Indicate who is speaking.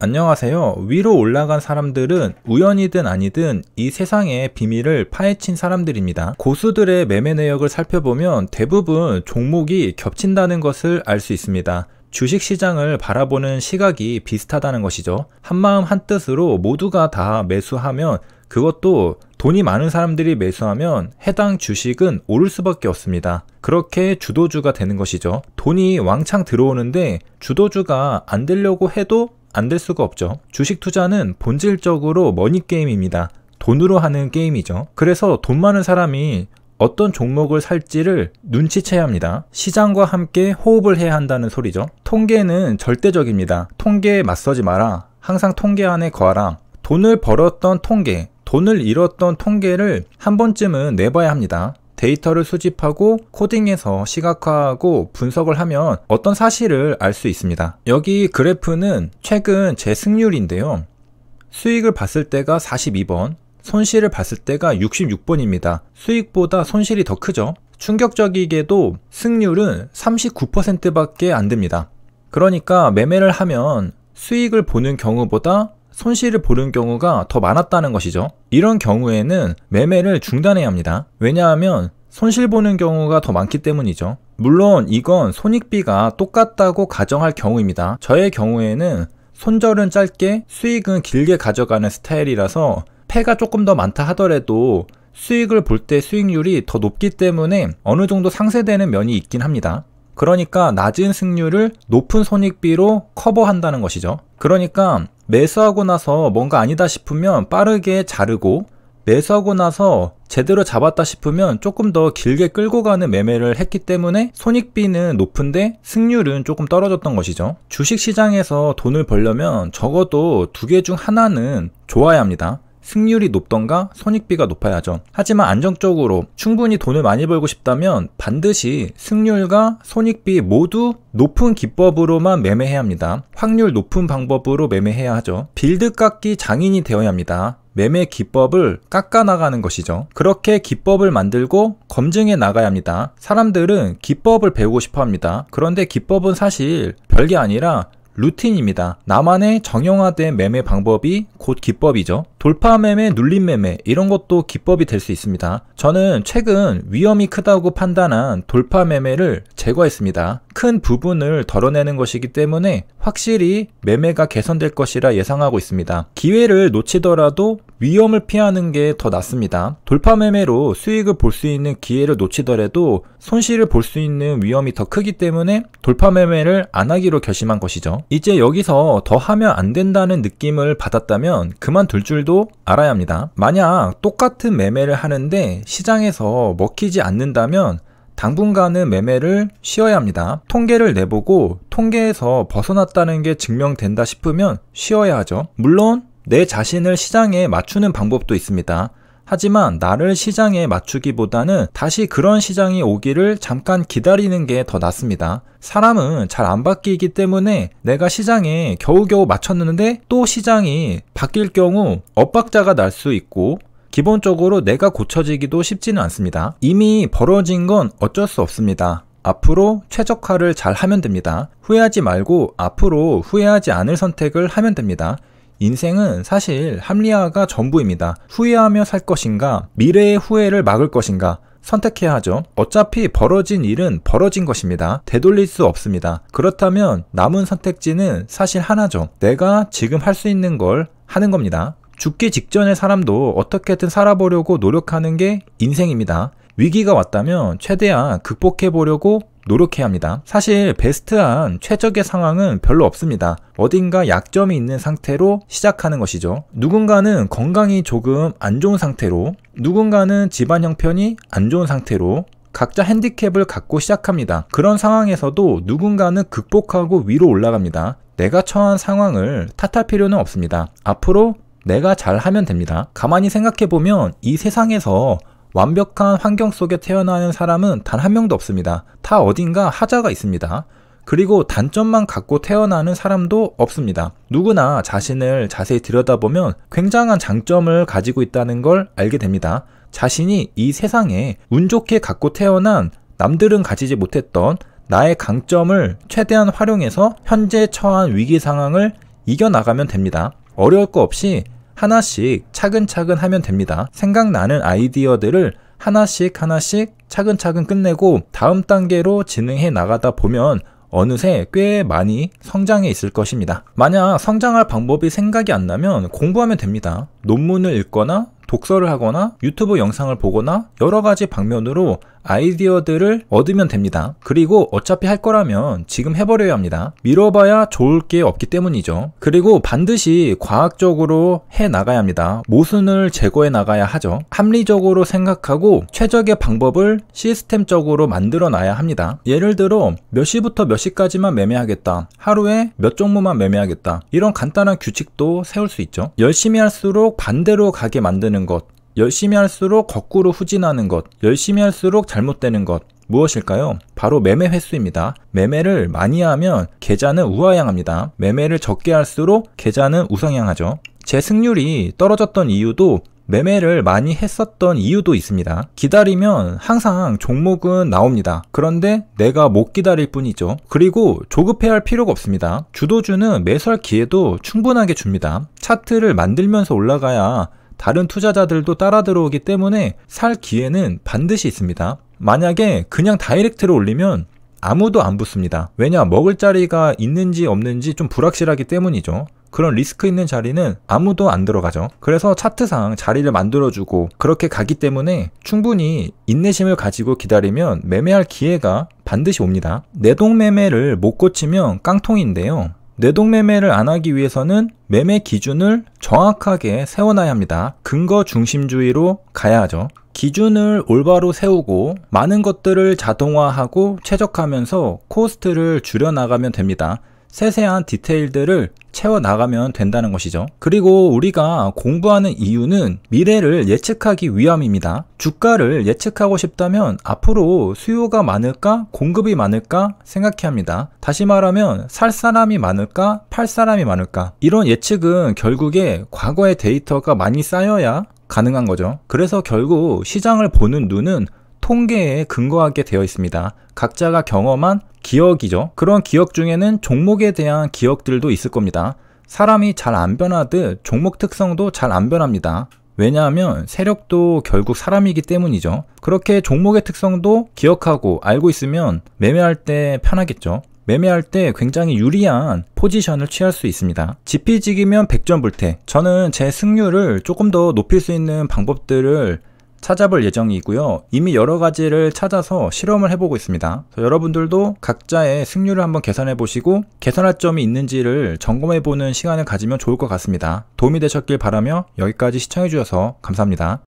Speaker 1: 안녕하세요. 위로 올라간 사람들은 우연이든 아니든 이 세상의 비밀을 파헤친 사람들입니다. 고수들의 매매 내역을 살펴보면 대부분 종목이 겹친다는 것을 알 수 있습니다. 주식시장을 바라보는 시각이 비슷하다는 것이죠. 한마음 한뜻으로 모두가 다 매수하면, 그것도 돈이 많은 사람들이 매수하면 해당 주식은 오를 수밖에 없습니다. 그렇게 주도주가 되는 것이죠. 돈이 왕창 들어오는데 주도주가 안 되려고 해도 안 될 수가 없죠. 주식 투자는 본질적으로 머니게임입니다. 돈으로 하는 게임이죠. 그래서 돈 많은 사람이 어떤 종목을 살지를 눈치채야 합니다. 시장과 함께 호흡을 해야 한다는 소리죠. 통계는 절대적입니다. 통계에 맞서지 마라. 항상 통계 안에 거하라. 돈을 벌었던 통계, 돈을 잃었던 통계를 한 번쯤은 내봐야 합니다. 데이터를 수집하고 코딩해서 시각화하고 분석을 하면 어떤 사실을 알 수 있습니다. 여기 그래프는 최근 제 승률인데요. 수익을 봤을 때가 42번, 손실을 봤을 때가 66번입니다. 수익보다 손실이 더 크죠. 충격적이게도 승률은 39%밖에 안 됩니다. 그러니까 매매를 하면 수익을 보는 경우보다 손실을 보는 경우가 더 많았다는 것이죠. 이런 경우에는 매매를 중단해야 합니다. 왜냐하면 손실 보는 경우가 더 많기 때문이죠. 물론 이건 손익비가 똑같다고 가정할 경우입니다. 저의 경우에는 손절은 짧게 수익은 길게 가져가는 스타일이라서 패가 조금 더 많다 하더라도 수익을 볼 때 수익률이 더 높기 때문에 어느 정도 상쇄되는 면이 있긴 합니다. 그러니까 낮은 승률을 높은 손익비로 커버한다는 것이죠. 그러니까 매수하고 나서 뭔가 아니다 싶으면 빠르게 자르고, 매수하고 나서 제대로 잡았다 싶으면 조금 더 길게 끌고 가는 매매를 했기 때문에 손익비는 높은데 승률은 조금 떨어졌던 것이죠. 주식시장에서 돈을 벌려면 적어도 두 개 중 하나는 좋아야 합니다. 승률이 높던가 손익비가 높아야죠. 하지만 안정적으로 충분히 돈을 많이 벌고 싶다면 반드시 승률과 손익비 모두 높은 기법으로만 매매해야 합니다. 확률 높은 방법으로 매매해야 하죠. 빌드 깎기 장인이 되어야 합니다. 매매 기법을 깎아 나가는 것이죠. 그렇게 기법을 만들고 검증해 나가야 합니다. 사람들은 기법을 배우고 싶어 합니다. 그런데 기법은 사실 별게 아니라 루틴입니다. 나만의 정형화된 매매 방법이 곧 기법이죠. 돌파 매매, 눌림 매매 이런 것도 기법이 될 수 있습니다. 저는 최근 위험이 크다고 판단한 돌파 매매를 제거했습니다. 큰 부분을 덜어내는 것이기 때문에 확실히 매매가 개선될 것이라 예상하고 있습니다. 기회를 놓치더라도 위험을 피하는 게 더 낫습니다. 돌파 매매로 수익을 볼 수 있는 기회를 놓치더라도 손실을 볼 수 있는 위험이 더 크기 때문에 돌파 매매를 안 하기로 결심한 것이죠. 이제 여기서 더 하면 안 된다는 느낌을 받았다면 그만둘 줄도 알아야 합니다. 만약 똑같은 매매를 하는데 시장에서 먹히지 않는다면 당분간은 매매를 쉬어야 합니다. 통계를 내보고 통계에서 벗어났다는 게 증명된다 싶으면 쉬어야 하죠. 물론 내 자신을 시장에 맞추는 방법도 있습니다. 하지만 나를 시장에 맞추기보다는 다시 그런 시장이 오기를 잠깐 기다리는 게 더 낫습니다. 사람은 잘 안 바뀌기 때문에 내가 시장에 겨우겨우 맞췄는데 또 시장이 바뀔 경우 엇박자가 날 수 있고 기본적으로 내가 고쳐지기도 쉽지는 않습니다. 이미 벌어진 건 어쩔 수 없습니다. 앞으로 최적화를 잘 하면 됩니다. 후회하지 말고 앞으로 후회하지 않을 선택을 하면 됩니다. 인생은 사실 합리화가 전부입니다. 후회하며 살 것인가, 미래의 후회를 막을 것인가 선택해야 하죠. 어차피 벌어진 일은 벌어진 것입니다. 되돌릴 수 없습니다. 그렇다면 남은 선택지는 사실 하나죠. 내가 지금 할 수 있는 걸 하는 겁니다. 죽기 직전의 사람도 어떻게든 살아보려고 노력하는 게 인생입니다. 위기가 왔다면 최대한 극복해보려고 노력해야 합니다. 사실 베스트한 최적의 상황은 별로 없습니다. 어딘가 약점이 있는 상태로 시작하는 것이죠. 누군가는 건강이 조금 안 좋은 상태로, 누군가는 집안 형편이 안 좋은 상태로 각자 핸디캡을 갖고 시작합니다. 그런 상황에서도 누군가는 극복하고 위로 올라갑니다. 내가 처한 상황을 탓할 필요는 없습니다. 앞으로 내가 잘하면 됩니다. 가만히 생각해보면 이 세상에서 완벽한 환경 속에 태어나는 사람은 단 한 명도 없습니다. 다 어딘가 하자가 있습니다. 그리고 단점만 갖고 태어나는 사람도 없습니다. 누구나 자신을 자세히 들여다보면 굉장한 장점을 가지고 있다는 걸 알게 됩니다. 자신이 이 세상에 운 좋게 갖고 태어난 남들은 가지지 못했던 나의 강점을 최대한 활용해서 현재 처한 위기 상황을 이겨나가면 됩니다. 어려울 거 없이 하나씩 차근차근 하면 됩니다. 생각나는 아이디어들을 하나씩 차근차근 끝내고 다음 단계로 진행해 나가다 보면 어느새 꽤 많이 성장해 있을 것입니다. 만약 성장할 방법이 생각이 안 나면 공부하면 됩니다. 논문을 읽거나 독서를 하거나 유튜브 영상을 보거나 여러 가지 방면으로 아이디어들을 얻으면 됩니다. 그리고 어차피 할 거라면 지금 해버려야 합니다. 미뤄봐야 좋을 게 없기 때문이죠. 그리고 반드시 과학적으로 해 나가야 합니다. 모순을 제거해 나가야 하죠. 합리적으로 생각하고 최적의 방법을 시스템적으로 만들어 놔야 합니다. 예를 들어 몇 시부터 몇 시까지만 매매하겠다. 하루에 몇 종목만 매매하겠다. 이런 간단한 규칙도 세울 수 있죠. 열심히 할수록 반대로 가게 만드는 것, 열심히 할수록 거꾸로 후진하는 것, 열심히 할수록 잘못되는 것, 무엇일까요? 바로 매매 횟수입니다. 매매를 많이 하면 계좌는 우하향합니다. 매매를 적게 할수록 계좌는 우상향하죠. 제 승률이 떨어졌던 이유도 매매를 많이 했었던 이유도 있습니다. 기다리면 항상 종목은 나옵니다. 그런데 내가 못 기다릴 뿐이죠. 그리고 조급해할 필요가 없습니다. 주도주는 매수할 기회도 충분하게 줍니다. 차트를 만들면서 올라가야 다른 투자자들도 따라 들어오기 때문에 살 기회는 반드시 있습니다. 만약에 그냥 다이렉트로 올리면 아무도 안 붙습니다. 왜냐? 먹을 자리가 있는지 없는지 좀 불확실하기 때문이죠. 그런 리스크 있는 자리는 아무도 안 들어가죠. 그래서 차트상 자리를 만들어주고 그렇게 가기 때문에 충분히 인내심을 가지고 기다리면 매매할 기회가 반드시 옵니다. 내동매매를 못 고치면 깡통인데요. 내동매매를 안 하기 위해서는 매매 기준을 정확하게 세워놔야 합니다. 근거 중심주의로 가야 하죠. 기준을 올바로 세우고 많은 것들을 자동화하고 최적화하면서 코스트를 줄여나가면 됩니다. 세세한 디테일들을 채워나가면 된다는 것이죠. 그리고 우리가 공부하는 이유는 미래를 예측하기 위함입니다. 주가를 예측하고 싶다면 앞으로 수요가 많을까 공급이 많을까 생각해야 합니다. 다시 말하면 살 사람이 많을까 팔 사람이 많을까, 이런 예측은 결국에 과거의 데이터가 많이 쌓여야 가능한 거죠. 그래서 결국 시장을 보는 눈은 통계에 근거하게 되어 있습니다. 각자가 경험한 기억이죠. 그런 기억 중에는 종목에 대한 기억들도 있을 겁니다. 사람이 잘 안 변하듯 종목 특성도 잘 안 변합니다. 왜냐하면 세력도 결국 사람이기 때문이죠. 그렇게 종목의 특성도 기억하고 알고 있으면 매매할 때 편하겠죠. 매매할 때 굉장히 유리한 포지션을 취할 수 있습니다. 지피지기면 백전불태. 저는 제 승률을 조금 더 높일 수 있는 방법들을 찾아볼 예정이고요. 이미 여러 가지를 찾아서 실험을 해보고 있습니다. 여러분들도 각자의 승률을 한번 계산해 보시고 개선할 점이 있는지를 점검해 보는 시간을 가지면 좋을 것 같습니다. 도움이 되셨길 바라며 여기까지 시청해 주셔서 감사합니다.